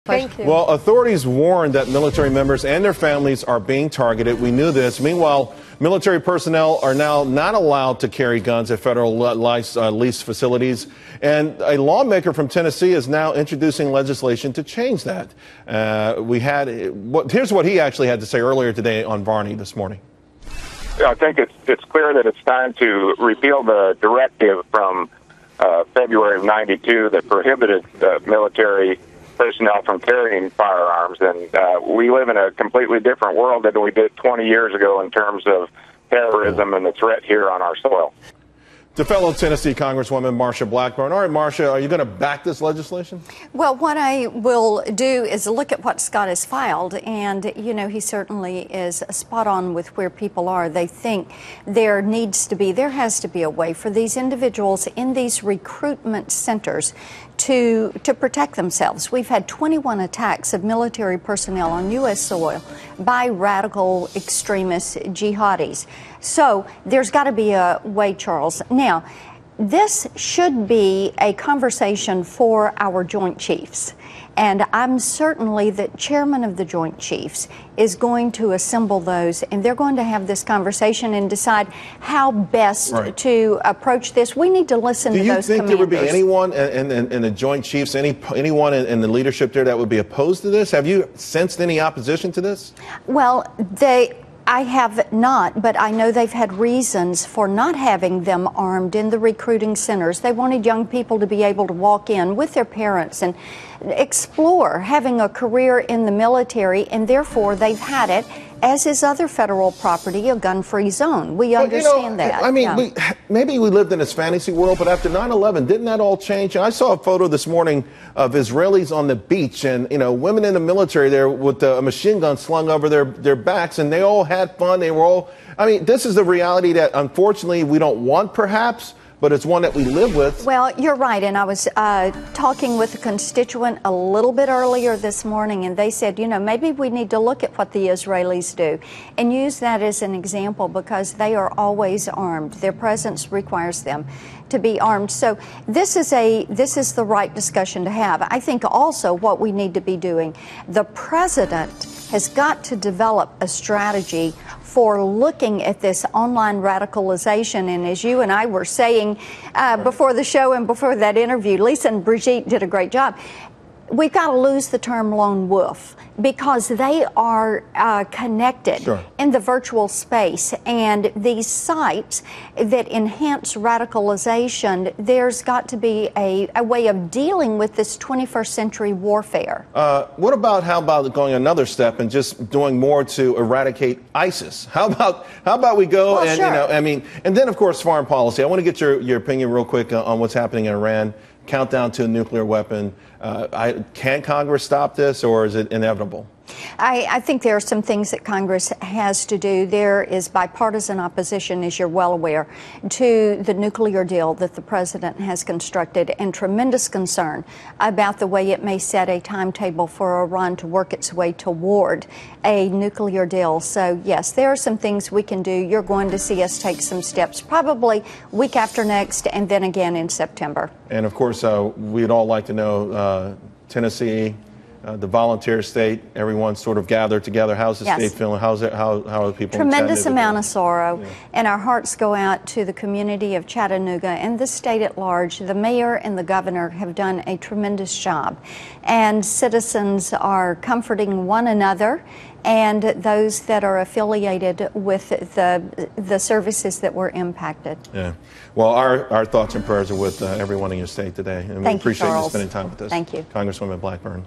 Thank you. Well, authorities warned that military members and their families are being targeted. We knew this. Meanwhile, military personnel are now not allowed to carry guns at federal leased facilities. And a lawmaker from Tennessee is now introducing legislation to change that. Here's what he actually had to say earlier today on Varney this morning. I think it's clear that it's time to repeal the directive from February of '92 that prohibited military personnel from carrying firearms. And we live in a completely different world than we did 20 years ago in terms of terrorism and the threat here on our soil. To fellow Tennessee Congresswoman Marsha Blackburn. All right, Marsha, are you going to back this legislation? Well, what I will do is look at what Scott has filed, and, you know, he certainly is spot on with where people are. They think there has to be a way for these individuals in these recruitment centers to protect themselves. We've had 21 attacks of military personnel on U.S. soil by radical extremist jihadis. So there's got to be a way, Charles. Now, this should be a conversation for our Joint Chiefs. And I'm certainly the chairman of the Joint Chiefs is going to assemble those, and they're going to have this conversation and decide how best to approach this. We need to listen to those commanders. Do you think there would be anyone in the Joint Chiefs, anyone in the leadership there that would be opposed to this? Have you sensed any opposition to this? Well, I have not, but I know they've had reasons for not having them armed in the recruiting centers. They wanted young people to be able to walk in with their parents and explore having a career in the military, and therefore they've had it, as is other federal property, a gun-free zone. We understand that. I mean, maybe we lived in this fantasy world, but after 9/11, didn't that all change? I saw a photo this morning of Israelis on the beach and, you know, women in the military there with a machine gun slung over their backs, and they all had fun. They were all, I mean, this is the reality that unfortunately we don't want, perhaps, but it's one that we live with. Well, you're right, and I was talking with a constituent a little bit earlier this morning, and they said, you know, maybe we need to look at what the Israelis do and use that as an example, because they are always armed. Their presence requires them to be armed. So this is the right discussion to have. I think also what we need to be doing, the president has got to develop a strategy for looking at this online radicalization. And as you and I were saying before the show and before that interview, Lisa and Brigitte did a great job. We've got to lose the term lone wolf, because they are connected in the virtual space. And these sites that enhance radicalization, there's got to be a way of dealing with this 21st century warfare. How about going another step and just doing more to eradicate ISIS? How about we go and, you know, I mean, and then, of course, foreign policy. I want to get your opinion real quick on what's happening in Iran. Countdown to a nuclear weapon. Can Congress stop this, or is it inevitable? I think there are some things that Congress has to do. There is bipartisan opposition, as you're well aware, to the nuclear deal that the president has constructed, and tremendous concern about the way it may set a timetable for Iran to work its way toward a nuclear deal. So, yes, there are some things we can do. You're going to see us take some steps, probably week after next, and then again in September. And, of course, we'd all like to know, Tennessee, the volunteer state, everyone sort of gathered together. How's the state feeling? How are people? Tremendous amount of sorrow, and our hearts go out to the community of Chattanooga and the state at large. The mayor and the governor have done a tremendous job, and citizens are comforting one another and those that are affiliated with the services that were impacted. Yeah. Well, our thoughts and prayers are with everyone in your state today, and we appreciate you spending time with us. Thank you, Congresswoman Blackburn.